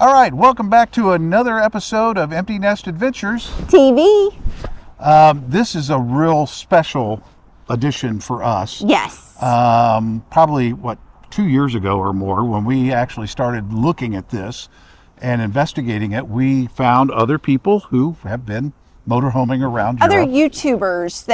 All right, welcome back to another episode of Empty Nest Adventures TV. This is a real special edition for us. Yes. Probably, 2 years ago or more, when we actually started looking at this and investigating it, we found other people who have been motorhoming around Other Europe. YouTubers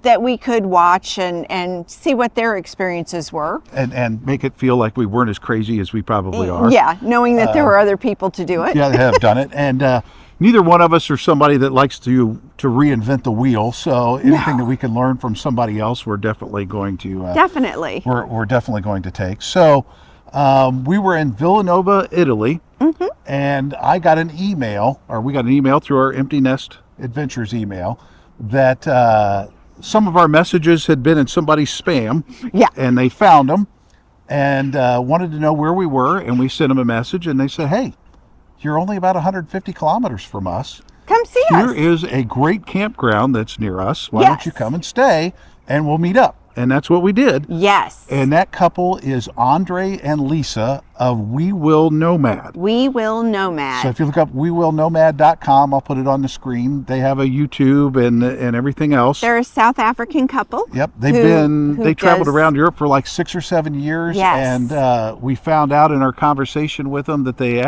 that we could watch and see what their experiences were. And make it feel like we weren't as crazy as we probably are. Yeah, knowing that there were other people to do it. Yeah, they have done it. And neither one of us are somebody that likes to reinvent the wheel. So anything that we can learn from somebody else, we're definitely going to Definitely. We're definitely going to take. So we were in Villanova, Italy, and I got an email, or we got an email through our Empty Nest Adventures email that some of our messages had been in somebody's spam. Yeah. And they found them and wanted to know where we were, and we sent them a message, and they said, hey, you're only about 150 kilometers from us. Come see Here us. is a great campground that's near us. Why Yes. don't you come and stay, and we'll meet up. And that's what we did. Yes. And that couple is Andre and Lisa of We Will Nomad. We Will Nomad. So if you look up wewillnomad.com, I'll put it on the screen. They have a YouTube and everything else. They're a South African couple. Yep, who they traveled does- around Europe for like 6 or 7 years. Yes. And we found out in our conversation with them that they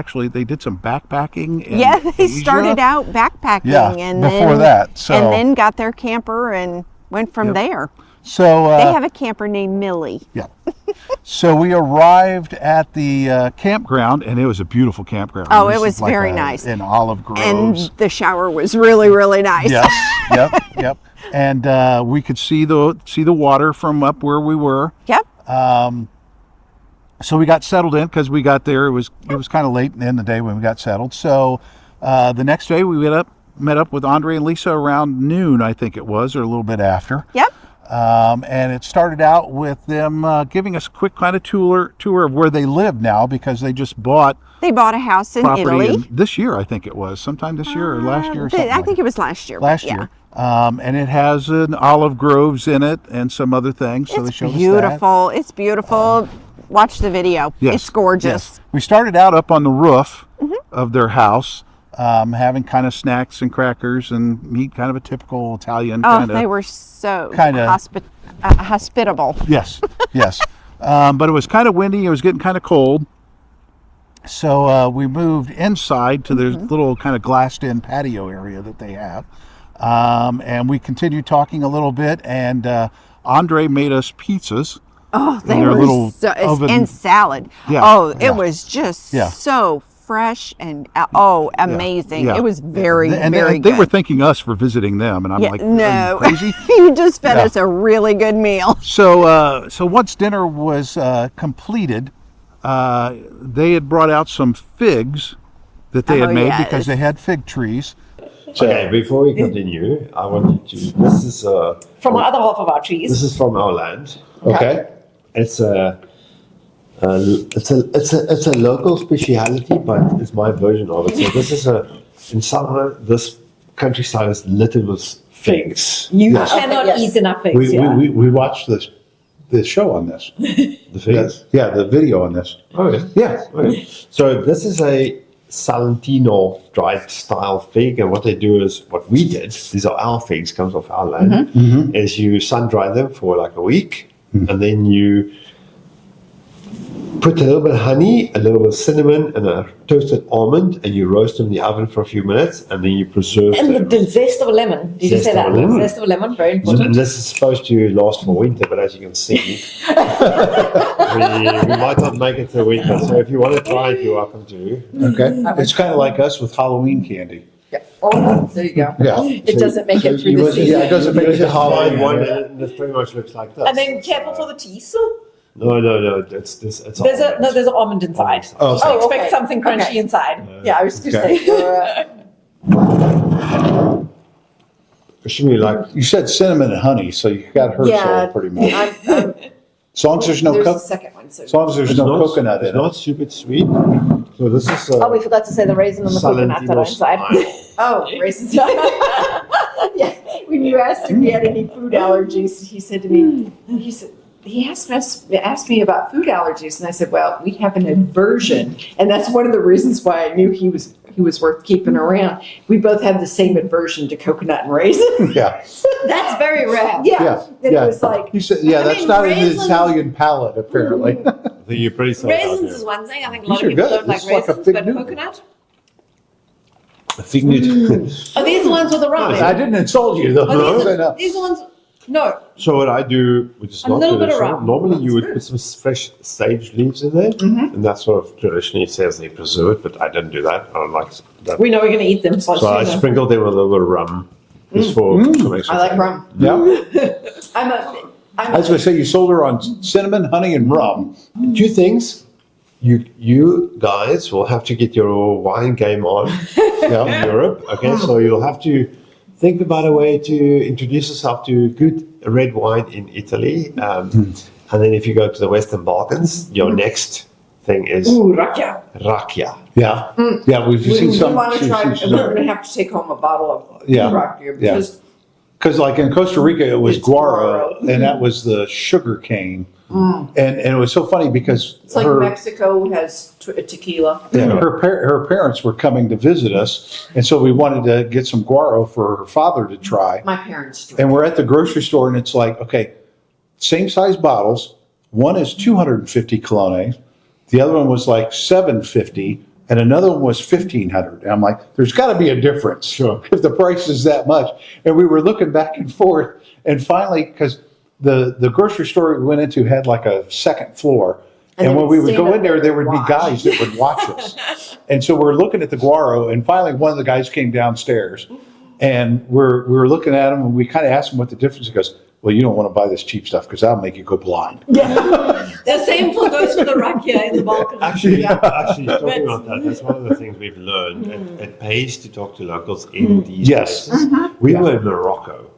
did some backpacking in Yeah, they Asia. started out backpacking Yeah, and before that, so- and then got their camper and went from there. So They have a camper named Millie. yeah. So we arrived at the campground, and it was a beautiful campground. Oh, This it is was very a- nice. in olive groves. And the shower was really, really nice. Yes. Yep. And we could see the water from up where we were. Yep. So we got settled in because we got there. It was kind of late in the day when we got settled. So the next day we met up with Andre and Lisa around noon, I think it was, or a little bit after. Yep. And it started out with them giving us a quick kind of tour of where they live now, because they just bought They bought a house in property Italy. this year, I think it was, sometime this year or last year or something. I think it was last year. but last yeah. year. And it has an olive groves in it and some other things. So they It's showed us that. beautiful. It's beautiful. Watch the video. Yes, It's gorgeous. yes. We started out up on the roof Mm-hmm. of their house, having kind of snacks and crackers and meat, kind of a typical Italian Oh, kind of. they were so kinda- hospitable. Yes, yes. But it was kind of windy. It was getting kind of cold. So we moved inside to their little kind of glassed-in patio area that they have. And we continued talking a little bit, and Andre made us pizzas. Oh, they their were little so, oven. and salad. Yeah, Oh, yeah. it was just Yeah. so fresh and amazing. Yeah. It was very, And very they good. were thanking us for visiting them, and I'm Yeah, like, no, are you crazy? you just fed Yeah. us a really good meal. So once dinner was completed, they had brought out some figs that they had Oh, made yes. because they had fig trees. Okay, before we continue, I want you to. This is From the other half of our trees. this is from our land. Okay. It's a local speciality, but it's my version of it. So this is in summer. This countryside is littered with figs. You cannot eat enough figs. We watched the show on this. The figs. Yeah, the video on this. Oh yeah. Yeah. Okay. So this is a Salentino dried style fig, and what they do is what we did. These are our figs, comes off our land. Is you sun dry them for like a week, and then you put a little bit of honey, a little bit of cinnamon, and a toasted almond, and you roast them in the oven for a few minutes, and then you preserve And them. the zest of a lemon. Did you Zest say that? of a lemon. Zest of a lemon, very And important. this is supposed to last for winter, but as you can see, we might not make it to winter. So if you want to try it, you're welcome to. Okay. It's kind of like us with Halloween candy. Yeah. Oh, there you go. Yeah. It doesn't make it through You the must- season. Yeah, it doesn't make You it just Halloween. find one, and this pretty much looks like this. And then careful for the teeth. No, it's this. It's There's almond. an almond inside. Oh, So okay. expect something crunchy inside. Yeah, I was just Okay. saying. It should be like You said cinnamon and honey, so you got her Yeah, soul pretty much. I'm, As long as there's no there's the cook, second one. So. as long as there's it's no not, coconut it's in it. not stupid sweet. So this is Oh, we forgot to say the raisin and the coconut that are inside. Oh, raisins. Yeah, when you asked if he had any food allergies, he said to me, he said, he asked me about food allergies, and I said, well, we have an aversion, and that's one of the reasons why I knew he was worth keeping around. We both have the same aversion to coconut and raisin. Yeah. That's very rare. Yeah. And Yeah. it was like, You said, yeah, I that's mean, not in the raisins- Italian palate, apparently. I think you're pretty sold out Raisins here. is one thing. I think a lot These of are people good. don't like This is like a raisins, fig but Newton. coconut. I think Are these the ones with the rum? I didn't insult you, though. Are these, I know. these the ones? No. So what I do, which is A not little bit of traditional, rum. normally you would put some fresh sage leaves in there, and that sort of traditionally says they preserve it, but I didn't do that. I don't like that. We know we're going to eat them. So So I sprinkled them with a little bit of rum, just for some extra I like flavor. rum. Yeah. I was going to say, you sold her on cinnamon, honey, and rum. Two things. You guys will have to get your wine game on in Europe. Okay, so you'll have to think about a way to introduce yourself to good red wine in Italy. And then if you go to the Western Balkans, your next thing is Ooh, Rakia. Rakia. Yeah. Yeah, we've seen We some. want to try, she's- we're going to have to take home a bottle of Yeah. Rakia Yeah. because Because like in Costa Rica, it was It's guaro, guaro. and that was the sugar cane. And it was so funny because it's like her, Mexico has tequila. yeah, her parents were coming to visit us, and so we wanted to get some guaro for her father to try. My parents drink. And we're at the grocery store, and it's like, okay, same size bottles. One is 250 colones, the other one was like 750, and another one was 1,500. And I'm like, there's got to be a difference if the price is that much. And we were looking back and forth, and finally, because the grocery store we went into had like a second floor. And And they when we would would stand go up in there, there there and would be watch. guys that would watch us. And so we're looking at the guaro, and finally one of the guys came downstairs, and we were looking at him, and we kind of asked him what the difference. He goes, well, you don't want to buy this cheap stuff because that'll make you go blind. The same for goes for the Rakia in the Balkans. Actually, talking about that, that's one of the things we've learned. It pays to talk to locals in these Yes. places. We were in Morocco.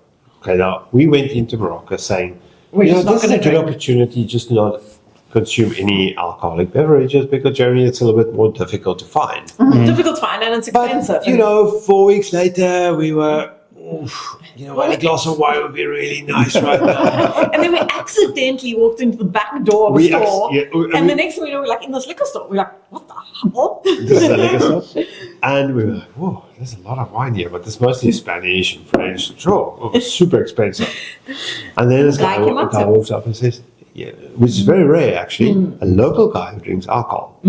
Okay, now we went into Morocco saying, We're just not this is gonna a good drink. opportunity just to not consume any alcoholic beverages because generally it's a little bit more difficult to find. Difficult to find and it's expensive. But, 4 weeks later, we were, a glass of wine would be really nice right now. And then we accidentally walked into the back door of a store. And the next thing we know, we're like in this liquor store. We're like, what the hell? This is a liquor store. And we were like, whoa, there's a lot of wine here, but it's mostly Spanish and French. Sure, it was super expensive. And then this Guy guy came up to us. walks up and says, which is very rare actually, a local guy who drinks alcohol.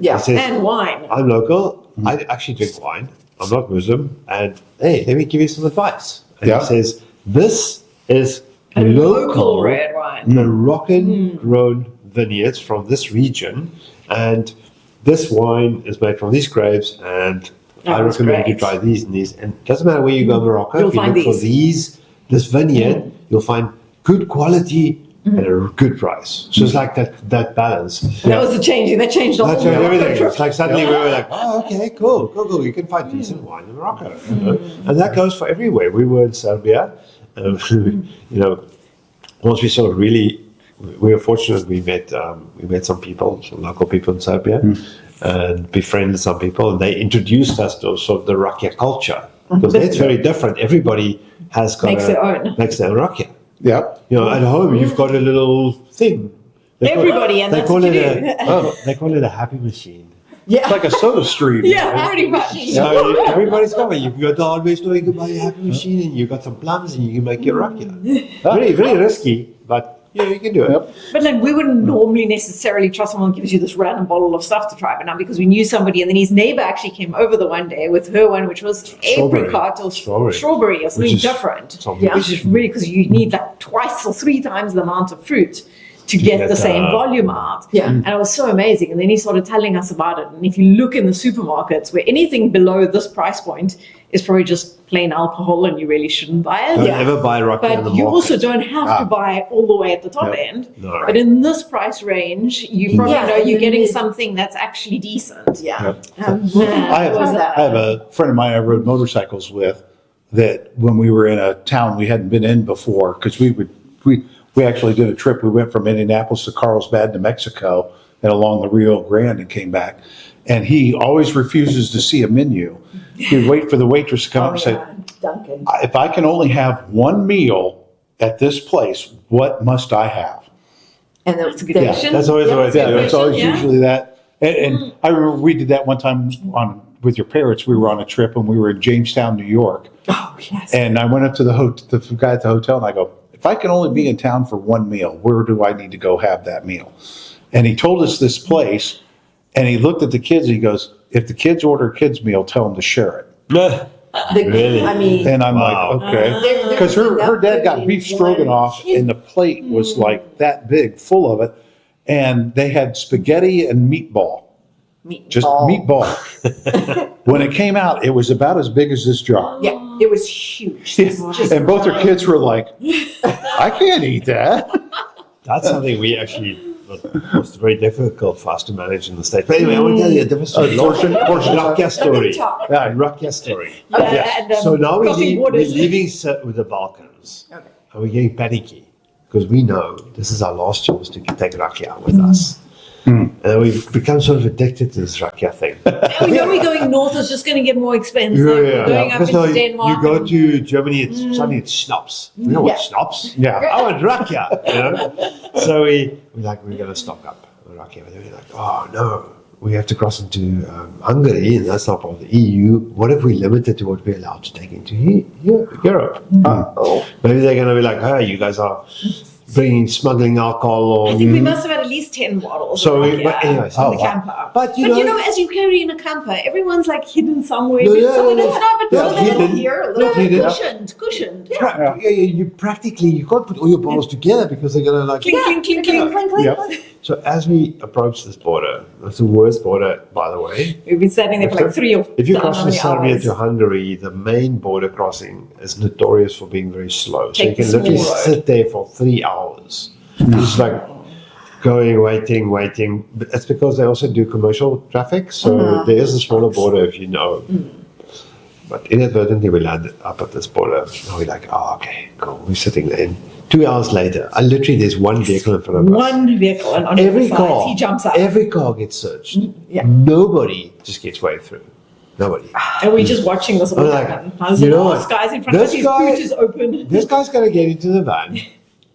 Yeah. He says, And wine. I'm local, I actually drink wine, I'm not Muslim, and hey, let me give you some advice. And Yeah. he says, this is A local local red wine. Moroccan grown vineyards from this region, and this wine is made from these grapes, and I that's recommend you great. try these and these. And it doesn't matter where you go in Morocco, You'll if you find look for these. this vineyard, you'll find good quality at a good price. So it's like that balance. That was the changing. That changed the That's whole everything. It's like suddenly we were like, oh, okay, cool. You can find decent wine in Morocco. You know? And that goes for everywhere. We were in Serbia. Once we sort of really, we were fortunate. We met some people, some local people in Serbia, and befriended some people, and they introduced us to sort of the Rakia culture because it's very different. Everybody has got Makes their own. makes their own Rakia. Yeah. At home you've got a little thing. Everybody, and they that's call what it you they call it a happy machine. It's like a soda stream. Yeah, pretty much. So everybody's coming. You can go to the hardware store, you can buy a happy machine, and you've got some plums, and you can make your rakia. Very, very risky, but you can do it. Yep. But like we wouldn't normally necessarily trust someone who gives you this random bottle of stuff to try, but now because we knew somebody, and then his neighbor actually came over the one day with her one, which was Strawberry. apricot or Strawberry. strawberry or something Which is different. something- Which is really because you need like twice or three times the amount of fruit to get get the same the- volume out. Yeah. And it was so amazing. And then he started telling us about it. And if you look in the supermarkets where anything below this price point is probably just plain alcohol and you really shouldn't buy it. Don't ever buy rakia in the But you market. also don't have to buy all the way at the top Yep. end. No. But in this price range, you probably Yeah, know in you're the getting mid. something that's actually decent. Yeah. I have a friend of mine I rode motorcycles with that when we were in a town we hadn't been in before, because we actually did a trip. We went from Indianapolis to Carlsbad to Mexico and along the Rio Grande and came back. And he always refuses to see a menu. He'd wait for the waitress to come up and say, Duncan. if I can only have one meal at this place, what must I have? And That's a good question. That's always the way to Yeah, do it's it. always Yeah. usually that. And I remember we did that one time with your parents. We were on a trip and we were in Jamestown, New York. Oh, yes. And I went up to the guy at the hotel and I go, if I can only be in town for one meal, where do I need to go have that meal? And he told us this place and he looked at the kids and he goes, if the kids order a kids meal, tell them to share it. Really? I mean, And I'm Wow. like, okay. Because her dad got beef stroganoff and the plate was like that big, full of it. And they had spaghetti and meatball. Just meatball. When it came out, it was about as big as this jar. yeah, it was huge. And both her kids were like, I can't eat that. That's something we actually was very difficult for us to manage in the States. But anyway, I want to tell you a different story. Portion Rakia story. talk. Yeah. Rakia story. And, So now coffee we're waters. leaving with the Balkans. Okay. And we're getting panicky because we know this is our last chance to take Rakia with us. And we've become sort of addicted to this Rakia thing. We know we're going north, it's just going to get more expensive. We're going up Because into now Denmark. you go to Germany, it's suddenly it's schnapps. You know what Yeah. schnapps? Yeah. I want Rakia. You know? So we're going to stock up on Rakia. But we're like, oh no, we have to cross into Hungary, and that's not part of the EU. What if we limit it to what we're allowed to take into Europe? Maybe they're going to be like, oh, you guys are bringing smuggling alcohol. I think we must have had at least 10 bottles. So of we- Rakia but anyways, in the wow. camper. But you know- as you carry in a camper, everyone's like hidden somewhere. No, yeah, so yeah, it's not, but yeah, so they're hidden. here, a Yeah, little bit hidden. cushioned. You practically, you can't put all your bottles together because they're going to like... Clink, clink, clink, clink. Clink, clink, Yep. clink. So as we approach this border, it's the worst border, by the way. We've been standing there for like 3 or If you I don't cross know from how many Serbia hours. to Hungary, the main border crossing is notorious for being very slow. So you Take can the literally small road. sit there for 3 hours. Just like going, waiting. But that's because they also do commercial traffic. So there is a smaller border if you know. But inadvertently we landed up at this border. And we're like, oh, okay, cool. We're sitting there. And 2 hours later, there's one vehicle in front of us. One vehicle, and on Every the sides, car, he jumps up. every car gets searched. Yeah. Nobody just gets way through. Nobody. And we're just watching this all I'm like, happen. There's you the know last what? guy's in front of us, This his guy- boot is open. This guy's going to get into the van.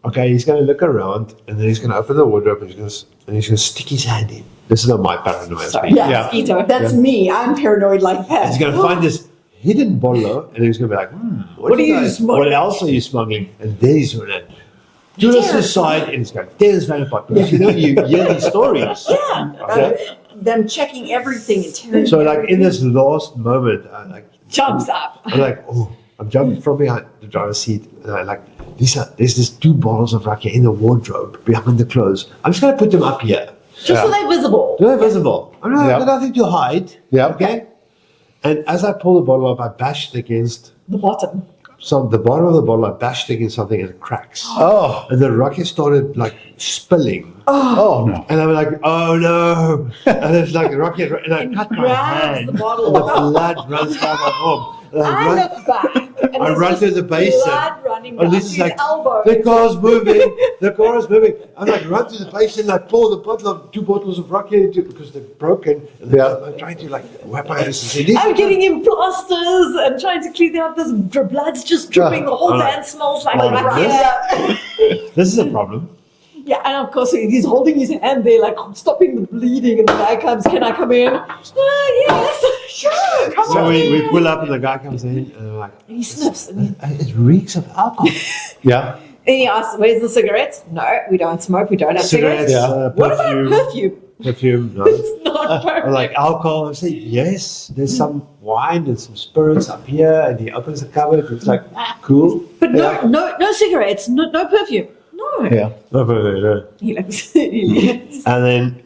Okay, he's going to look around and then he's going to open the wardrobe and he's going to stick his hand in. This is not my paranoia. Sorry, Yeah. Yeah. mosquito. That's me. I'm paranoid like that. He's going to find this hidden bottle and he's going to be like, What are you guys- smuggling? What else are you smuggling? And then he's going to do this aside and he's going, there's van apart. Because you know, you hear these stories. Okay? Them checking everything and tearing. So like in this last moment, Jumps up. I'm like, oh, I'm jumping from behind the driver's seat, and I like, there's this 2 bottles of Rakia in the wardrobe behind the clothes. I'm just going to put them up here. Just so they're visible. They're visible. I've Yeah. got nothing to hide. Yeah. Okay. And as I pull the bottle up, I bashed against The bottom. the bottom of the bottle. I bashed against something and it cracks. Oh, And the Rakia started like spilling. oh no. And I'm like, oh no! And it's like Rakia, and I cut my grabs hand. the bottle. And the blood runs down my arm. And I run- look back. And I there's run just to the basin. blood running And down this his is like, elbow. the car's moving, the car is moving. I'm like, run to the basin, I pour the bottle of 2 bottles of Rakia into because they're broken. And I'm trying to like wipe my hands and say, this I'm is- getting in plasters and trying to clean out. This blood's just dripping. The whole I'm like, van smells like oh, Rakia. this is a problem. Yeah, and of course he's holding his hand there, like stopping the bleeding. And the guy comes, "Can I come in?" Yes, sure, come So on we in. pull up and the guy comes in and I'm like, And he sniffs and it reeks of alcohol. Yeah. he asks, "Where's the cigarettes?" No, we don't smoke. We don't have cigarettes. Cigarettes, Yeah. What about perfume. perfume? No. It's not Or perfume. like alcohol. I say, yes, there's some wine and some spirits up here. And he opens the cupboard. It's like, cool. But no cigarettes, no perfume. No. Yeah. No. He looks. He And then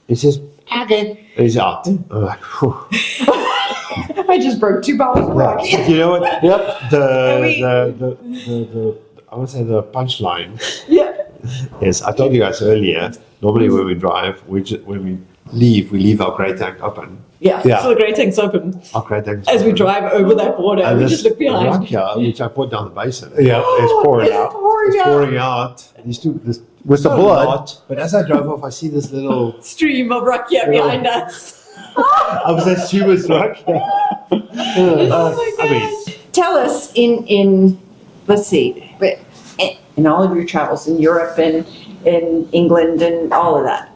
he says, okay. And he's out. I'm like, whew. I just broke 2 bottles of Rakia. You know what? Yep. The I would say the punchline Yeah. is, I told you guys earlier, normally when we drive, when we leave our grey tank open. Yeah. Yeah. So the great tank's open. Our grey tank's As we open. drive over that border, And we this just look behind. Rakia, which I put down the basin. Yeah. It's pouring It's out. pouring out. Pouring out. These two, With the not a blood. lot, but as I drove off, I see this little. Stream of Rakia behind us. I was assuming it's Rakia. I mean, Tell us in let's see, but in all of your travels in Europe and in England and all of that.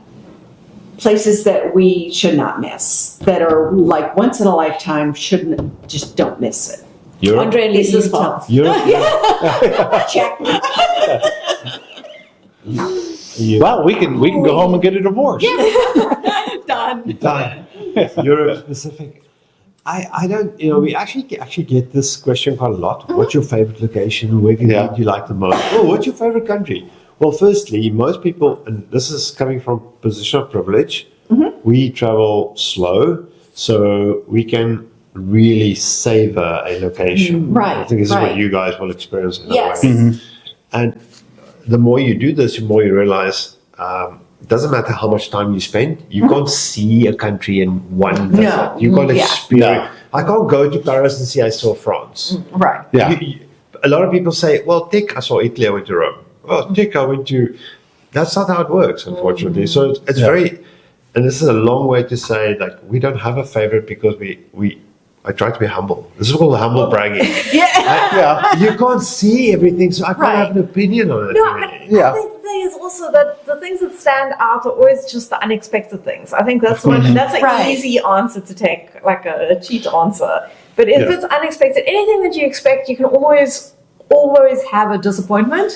Places that we should not miss, that are like once in a lifetime, just don't miss it. Europe. Andre and Lisa's fault. Europe. Check. Well, we can go home and get a divorce. Done. Done. Europe specific. I don't, we actually get this question quite a lot. What's your favorite location? Where do you like the most? Oh, what's your favorite country? Well, firstly, most people, and this is coming from a position of privilege, we travel slow, so we can really savor a location. Right, I think this is right. what you guys will experience in Yes. a way. And the more you do this, the more you realize it doesn't matter how much time you spend. You can't see a country in one visit. No. You can't Yeah. experience. I can't go to Paris and say I saw France. Right. Yeah. A lot of people say, well, tick, I saw Italy, I went to Rome. Well, tick, I went to... That's not how it works, unfortunately. So it's very... And this is a long way to say, like, we don't have a favorite because I try to be humble. This is called humble bragging. Yeah. You can't see everything, so I can't have an opinion on it. No, really. I think the thing is also that the things that stand out are always just the unexpected things. I think that's that's an Right. easy answer to take, like a cheat answer. But if it's unexpected, anything that you expect, you can always have a disappointment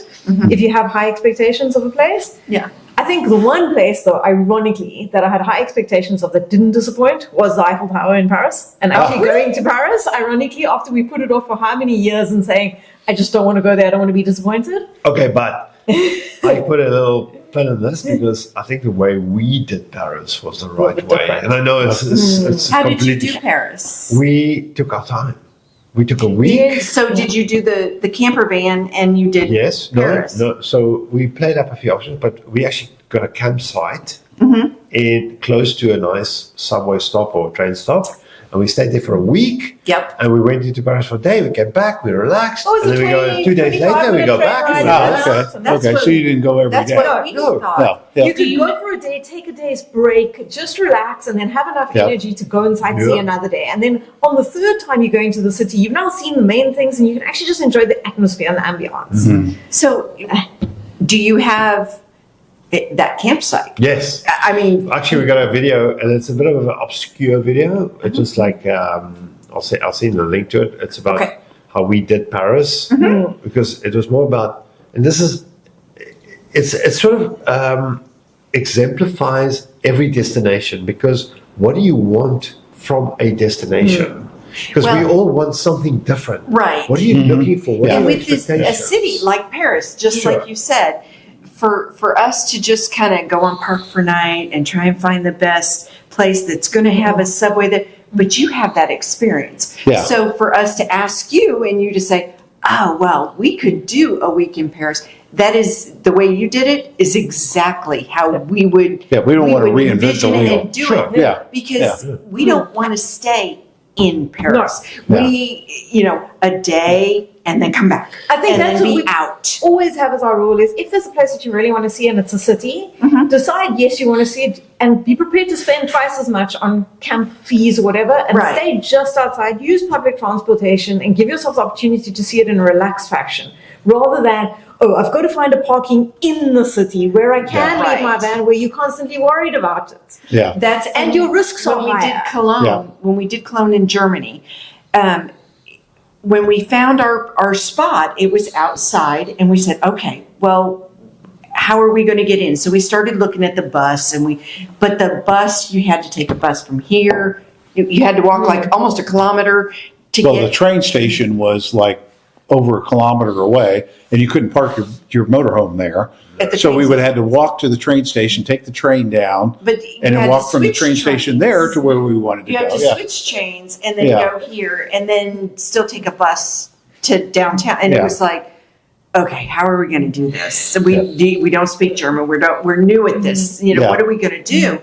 if you have high expectations of a place. Yeah. I think the one place, though, ironically, that I had high expectations of that didn't disappoint was the Eiffel Tower in Paris. And actually going to Paris, ironically, after we put it off for how many years and saying, I just don't want to go there, I don't want to be disappointed. Okay, but I put a little pin in this because I think the way we did Paris was the right way. different. And I know it's How did you completely... do Paris? We took our time. We took a week. So did you do the camper van and you did Yes. Paris? No. So we played up a few options, but we actually got a campsite in close to a nice subway stop or train stop. And we stayed there for a week. Yep. And we went into Paris for a day. We came back. We relaxed. Oh, it's and a then we go 20, 2 days 25 later. We go minute back. train And we ride. relax. Okay. That's Okay. what- So you didn't go every That's day. what we No. thought. No. Yeah. You could go for a day, take a day's break, just relax, and then have enough energy to go and sightsee Yeah. another day. And then on the third time you go into the city, you've now seen the main things, and you can actually just enjoy the atmosphere and the ambience. So do you have that campsite? Yes. I mean, Actually, we got a video, and it's a bit of an obscure video. It's just like I'll send the link to it. It's about Okay. how we did Paris because it was more about, and this is, it sort of exemplifies every destination because what do you want from a destination? Because we Well- all want something different. Right. What are you looking for? What are and your with this, a expectations? city like Paris, just Sure. like you said, for us to just kind of go on Park for Night and try and find the best place that's going to have a subway that, but you have that experience. Yeah. So for us to ask you and you to say, oh, well, we could do a week in Paris. That is the way you did it is exactly how we would. Yeah, we don't want to would reinvent the envision it wheel. and do Sure. it. Yeah. Because Yeah. we don't want to stay in Paris. No. We, a day and then come back. I think and that's then what be we out. always have as our rule is if there's a place that you really want to see and it's a city, decide yes you want to see it and be prepared to spend twice as much on camp fees or whatever and Right. stay just outside, use public transportation and give yourself the opportunity to see it in a relaxed fashion rather than, oh, I've got to find a parking in the city where I can Yeah. leave my Right. van where you're constantly worried about it. Yeah. That's And your risks are when we higher. did Cologne. Yeah. When we did Cologne in Germany, when we found our spot, it was outside, and we said, okay, well, how are we going to get in? So we started looking at the bus, but the bus, you had to take a bus from here. You had to walk like almost a kilometer to Well, get. the train station was like over a kilometer away, and you couldn't park your motorhome there. At the So train we would have had to walk to the train station, take the train down, But you and had then to walk from the switch train station trains. there to where we wanted to You go. have to Yeah. switch trains and then Yeah. go here and then still take a bus to downtown. And it Yeah. was like, okay, how are we going to do this? So we don't speak German. We're new at this. Yeah. What are we going to do?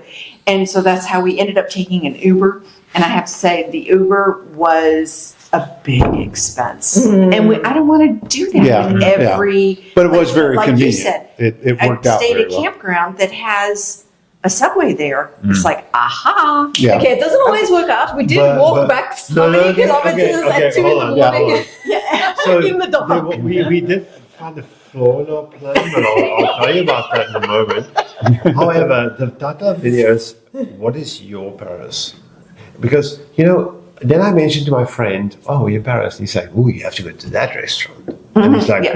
And so that's how we ended up taking an Uber. And I have to say, the Uber was a big expense, and I don't want to do that Yeah, with yeah. every. But it was very like you convenient. said, It I worked out stayed very at a well. campground that has a subway there. It's like, aha. Yeah. Okay, it doesn't always work out. We did walk back so many kilometers at 2 in the hold on. morning So in the dark. we did find a floor in our plan, but I'll tell you about that in a moment. However, the title of the video is, what is your Paris? Because, then I mentioned to my friend, oh, you're in Paris. And he's like, oh, you have to go to that restaurant. And he's like,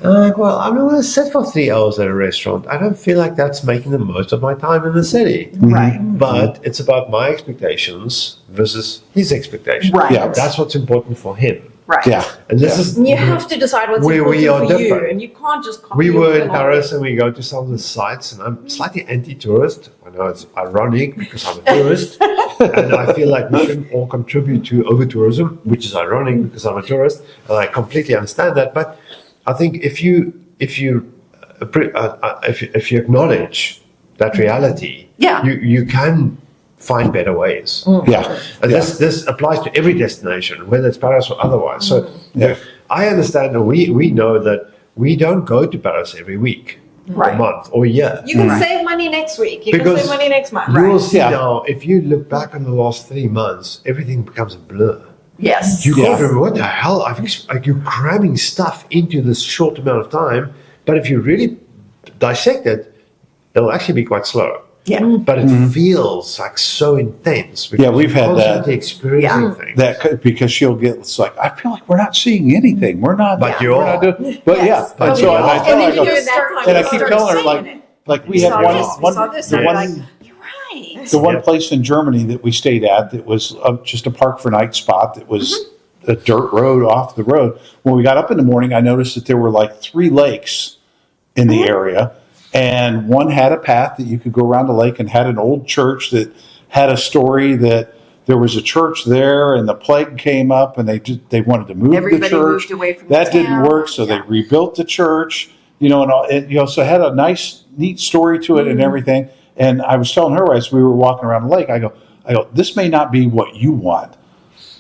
I'm like, well, I'm not going to sit for 3 hours at a restaurant. I don't feel like that's making the most of my time in the city. Right. But it's about my expectations versus his expectations. Right. Yeah. That's what's important for him. Right. Yeah. And this is You have to decide what's we important are for you, different. and you can't just copy. We were in everyone Paris else. and we go to some of the sites, and I'm slightly anti-tourist. I know it's ironic because I'm a tourist, and I feel like we shouldn't all contribute to over-tourism, which is ironic because I'm a tourist, and I completely understand that. But I think if you acknowledge that reality, you can find better ways. Yeah. And this applies to every destination, whether it's Paris or otherwise. So I understand that we know that we don't go to Paris every week, or month, or year. You can save money next week. You Because can save money next month. You will see Yeah. now, if you look back on the last 3 months, everything becomes a blur. Yes. You can't remember what the hell, you're cramming stuff into this short amount of time, but if you really dissect it, it'll actually be quite slow. Yeah. But it feels like so intense. Because Yeah, we've had you're that. constantly experiencing things. Because she'll get, it's like, I feel like we're not seeing anything. We're not. But you we're are. not doing, but Yes. yeah. And But so you and I are. tell her, I And go, then you start, and I keep telling her, like we had the one place in Germany that we stayed at that was just a park for night spot that was a dirt road off the road. When we got up in the morning, I noticed that there were like 3 lakes in the area, and one had a path that you could go around the lake, and had an old church that had a story that there was a church there and the plague came up and they wanted to move Everybody the church. moved away from that the didn't town. work, so they rebuilt the church. And all, so it had a nice, neat story to it and everything. And I was telling her as we were walking around the lake, I go, this may not be what you want,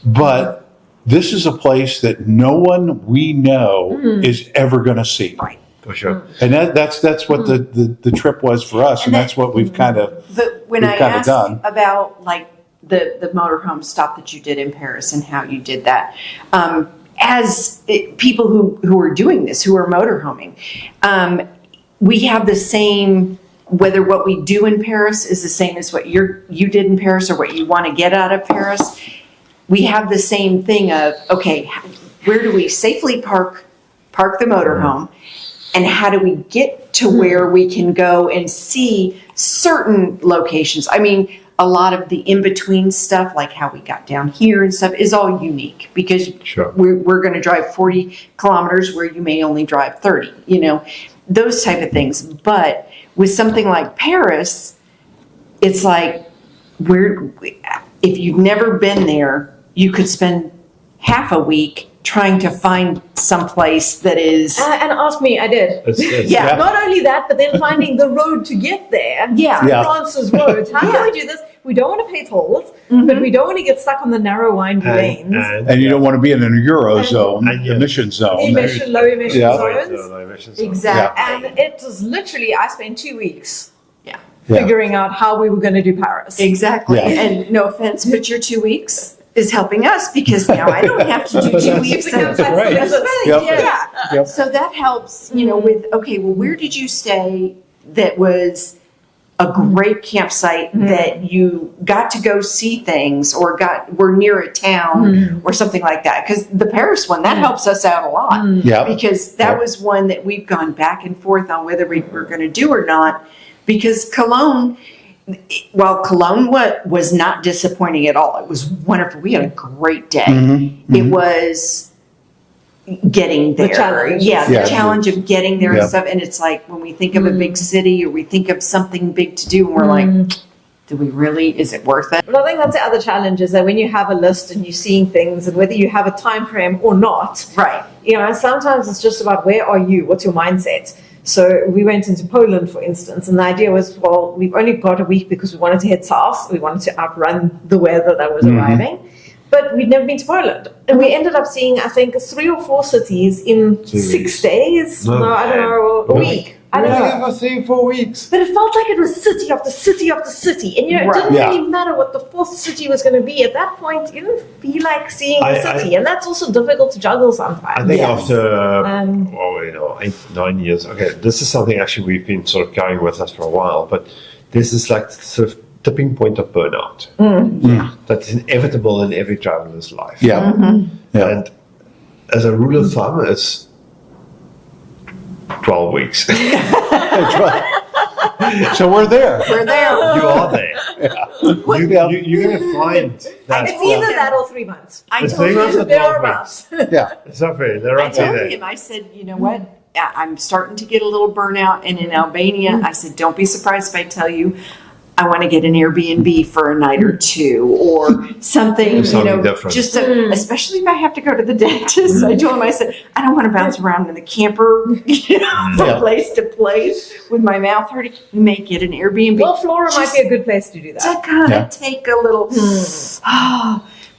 but this is a place that no one we know is ever going to see. Right. For sure. And that's what the trip was for us, and that's what we've kind of When we've I kinda asked done. about like the motorhome stop that you did in Paris and how you did that, people who are doing this, who are motorhoming, we have the same, whether what we do in Paris is the same as what you did in Paris or what you want to get out of Paris. We have the same thing of, okay, where do we safely park the motorhome, and how do we get to where we can go and see certain locations? I mean, a lot of the in-between stuff, like how we got down here and stuff, is all unique because we're going to drive 40 kilometers where you may only drive 30, those type of things. But with something like Paris, it's like, if you've never been there, you could spend half a week trying to find someplace that is... And ask me, I did. Yeah. Not only that, but then finding the road to get there. Yeah. France's roads. How can we do this? We don't want to pay tolls, but we don't want to get stuck on the narrow winding lanes. And you don't want to be in an Eurozone, And yeah. emission zone. Low emission zones. Exactly. And it was literally, I spent 2 weeks Yeah. figuring out how we were going to do Paris. Exactly. Yeah. And no offense, but your 2 weeks is helping us because now I don't have to do 2 weeks. That's right. Yep. Yeah. Yep. So that helps, with, okay, well, where did you stay that was a great campsite that you got to go see things or were near a town or something like that? Because the Paris one, that helps us out a lot. Yeah. Because that was one that we've gone back and forth on whether we were going to do or not. Because Cologne was not disappointing at all. It was wonderful. We had a great day. It was getting there. The challenge. The challenge of getting there Yeah. and stuff. And it's like when we think of a big city or we think of something big to do, and we're like, do we really? Is it worth it? But I think that's the other challenge is that when you have a list and you're seeing things and whether you have a time frame or not, Right. sometimes it's just about where are you? What's your mindset? So we went into Poland, for instance, and the idea was, well, we've only got a week because we wanted to head south. We wanted to outrun the weather that was arriving. But we'd never been to Poland. And we ended up seeing, I think, 3 or 4 cities in 6 days. No, I don't know, a week. I We don't were know. there for 3-4 weeks. But it felt like it was city after city after city. And, it Right. didn't Yeah. really matter what the fourth city was going to be. At that point, you didn't feel like seeing the I- city. And that's also difficult to juggle sometimes. I think Yes. after, Um, 8-9 years, okay, this is something actually we've been sort of carrying with us for a while, but this is like sort of tipping point of burnout. That's inevitable in every traveler's life. Yeah. Yeah. And as a rule of thumb, it's 12 weeks. That's right. So we're there. We're there. You are there. You're going to find that. it's either that or 3 months. I It's told 3 months him, or 12 Thereabouts. Yeah. It's not fair. They're I right there. told him, I said, you know what? I'm starting to get a little burnout. And in Albania, I said, don't be surprised if I tell you I want to get an Airbnb for a night or two or something, Something different. just especially if I have to go to the dentist. I told him, I said, I don't want to bounce around in the camper, from Yeah. place to place with my mouth hurting. We may get an Airbnb. Well, Flora might be a good place to do to that. kind of Yeah. take a little.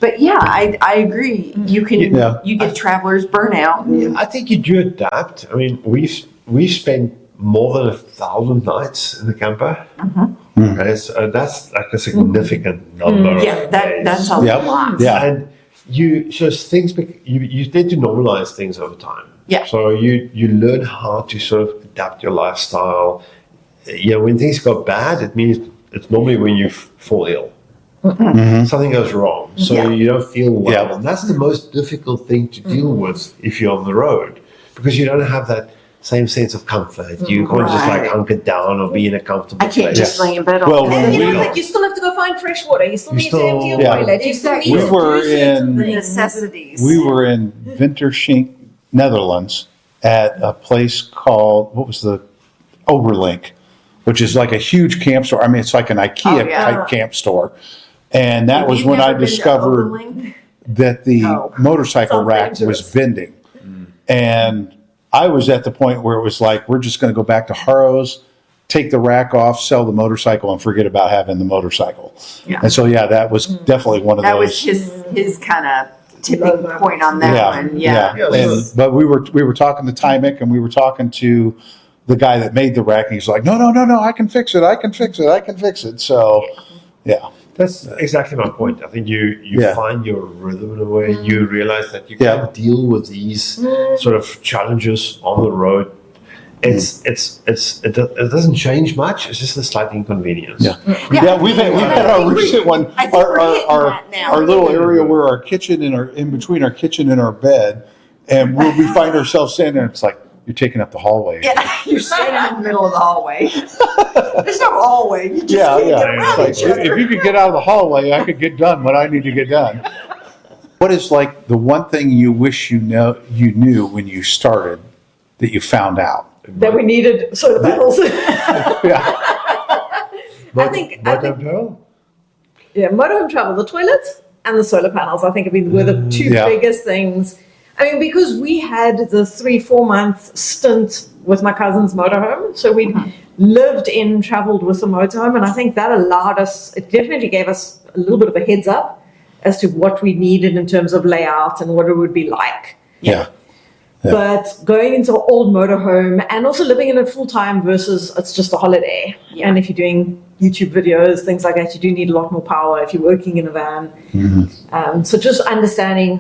But yeah, I agree. You can Yeah. you get travelers burnout. I think you do adapt. I mean, we've spent more than 1,000 nights in the camper. Okay, so that's like a significant number. Yeah, of days. that's a Yeah. lot. Yeah. And you just you tend to normalize things over time. Yeah. So you learn how to sort of adapt your lifestyle. When things go bad, it means it's normally when you fall ill. Something goes wrong, so Yeah. you don't feel well, Yeah. and that's the most difficult thing to deal with if you're on the road, because you don't have that same sense of comfort. You can't just like Right. hunker down or be in a comfortable I can't place. just lay in bed all Well, day. when And you we- know, like you still have to go find fresh water. You still You need to empty your still- toilet. You still Exactly. need We to were do certain in- The things. necessities. We were in Winterschink, Netherlands, at a place called, what was the Oberlink, which is like a huge camp store. I mean, it's like an IKEA Oh, yeah. type camp store. And that was You've when I never been to discovered Oberlin? that the Oh. motorcycle Sounds rack dangerous. was vending. And I was at the point where it was like, we're just going to go back to Harrow's, take the rack off, sell the motorcycle, and forget about having the motorcycle. Yeah. And so, yeah, that was definitely one of That those. was his kind of tipping point on that one. Yeah. But we were talking to Tymic, and we were talking to the guy that made the rack, and he's like, no, I can fix it. So, yeah. That's exactly my point. I think you Yeah. find your rhythm in a way. You realize that you Yeah. can deal with these sort of challenges on the road. It doesn't change much. It's just a slight inconvenience. Yeah. Yeah, we've had our recent one, I think we're hitting our that now. little area where our kitchen and in between our kitchen and our bed, and we find ourselves standing there, it's like, you're taking up the hallway. Yeah, you're standing in the middle of the hallway. There's no hallway. You just Yeah, can't get yeah. around It's each like, other. if you could get out of the hallway, I could get done what I need to get done. What is like the one thing you wish you knew when you started that you found out? That we needed solar panels. Yeah. I think motorhome travel, the toilets and the solar panels, I think were the two Yeah. biggest things. I mean, because we had the 3-4 month stint with my cousin's motorhome, so we lived in, traveled with the motorhome, and I think that allowed us. It definitely gave us a little bit of a heads up as to what we needed in terms of layout and what it would be like. Yeah. Yeah. But going into an old motorhome and also living in it full time versus it's just a holiday. Yeah. And if you're doing YouTube videos, things like that, you do need a lot more power if you're working in a van. So just understanding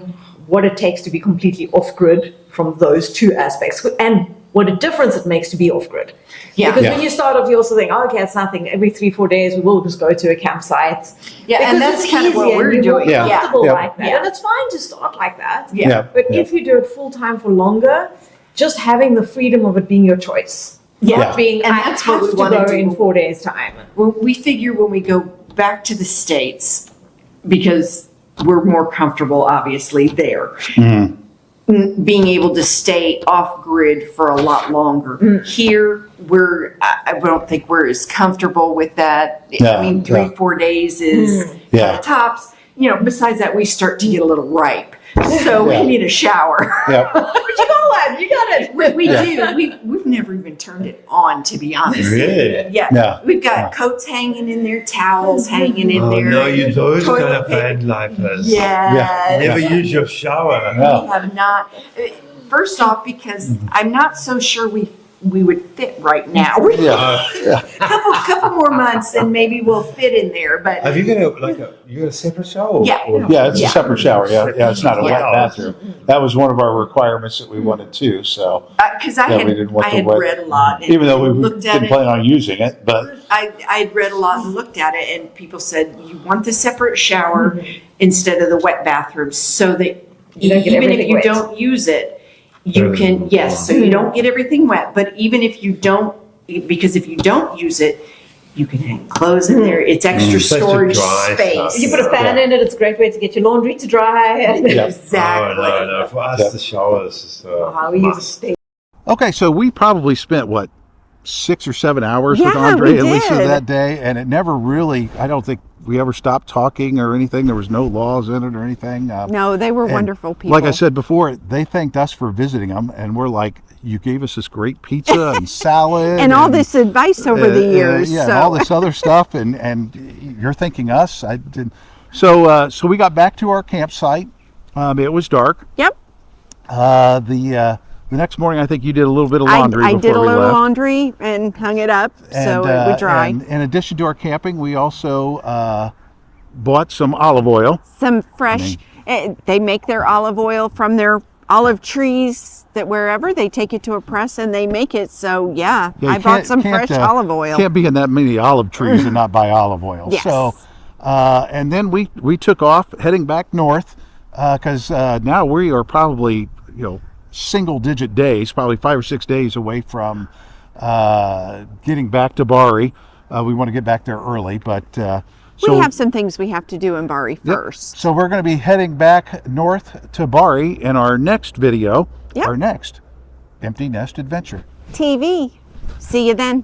what it takes to be completely off grid from those two aspects and what a difference it makes to be off grid. Yeah. Because Yeah. when you start off, you also think, oh, okay, it's nothing. Every 3-4 days, we will just go to a campsite. Yeah, Because and that's it's kind of what easier we're and you're more doing. Yeah. comfortable Yeah. like that. Yeah. And it's fine to start like that. Yeah. But if you do it full time for longer, just having the freedom of it being your choice. Yeah. Not being, And I that's have what we to wanna go do. in 4 days' time. Well, we figure when we go back to the States, because we're more comfortable, obviously, there, being able to stay off grid for a lot longer. Here, I don't think we're as comfortable with that. Yeah, I mean, 3-4 days is Yeah. tops. Besides that, we start to get a little ripe. So Yeah. we need a shower. Yeah. But you got one, you got it. We do. We've never even turned it on, to be honest. Really? Yeah. Yeah. We've got Yeah. coats hanging in there, towels hanging in Oh there. no, you those toilet kind of paper. van lifers. Yes. Never use your shower. No. We have not. First off, because I'm not so sure we we would fit right now. couple more months and maybe we'll fit in there. But Have you got a separate shower? Yeah. Yeah, it's Yeah. a separate shower. Yeah, it's not a wet Yeah. bathroom. That was one of our requirements that we wanted too. So because I we didn't want the had wet- read a lot, and even though we looked at didn't it. plan on using it, but I had read a lot and looked at it, and people said you want the separate shower instead of the wet bathroom, so that You don't get even if everything you wet. don't use it, you can so you don't get everything wet. But even if you don't, because if you don't use it, you can hang clothes in there. It's extra Such a storage dry space. stuff. You put a fan in it, it's a great way to get your laundry to dry. Yeah. Exactly. Oh, no. For us, the shower is just How we use a state. Okay, so we probably spent what 6 or 7 hours with Yeah, Andre we and Lisa did. that day, and it never really. I don't think we ever stopped talking or anything. There was no laws in it or anything. No, they were And wonderful people. Like I said before, they thanked us for visiting them, and we're like, "You gave us this great pizza and salad and all this advice over the years. yeah, so. and all this other stuff, and you're thanking us." I did. So we got back to our campsite. It was dark. Yep. The next morning, I think you did a little bit of laundry. I before did a we little left. laundry and hung it up so And, it would dry. And in addition to our camping, we also bought some olive oil. Some fresh, they make their olive oil from their olive trees that wherever they take it to a press and they make it. So yeah, Yeah, I you bought some can't, fresh olive oil. Can't be in that many olive trees and not buy olive oil. Yes. So, and then we took off heading back north because now we are probably single-digit days, probably 5 or 6 days away from getting back to Bari. We want to get back there early, but we have some things we have to do in Bari first. So we're going to be heading back north to Bari in our next video, Yep. our next Empty Nest Adventure. TV. See you then.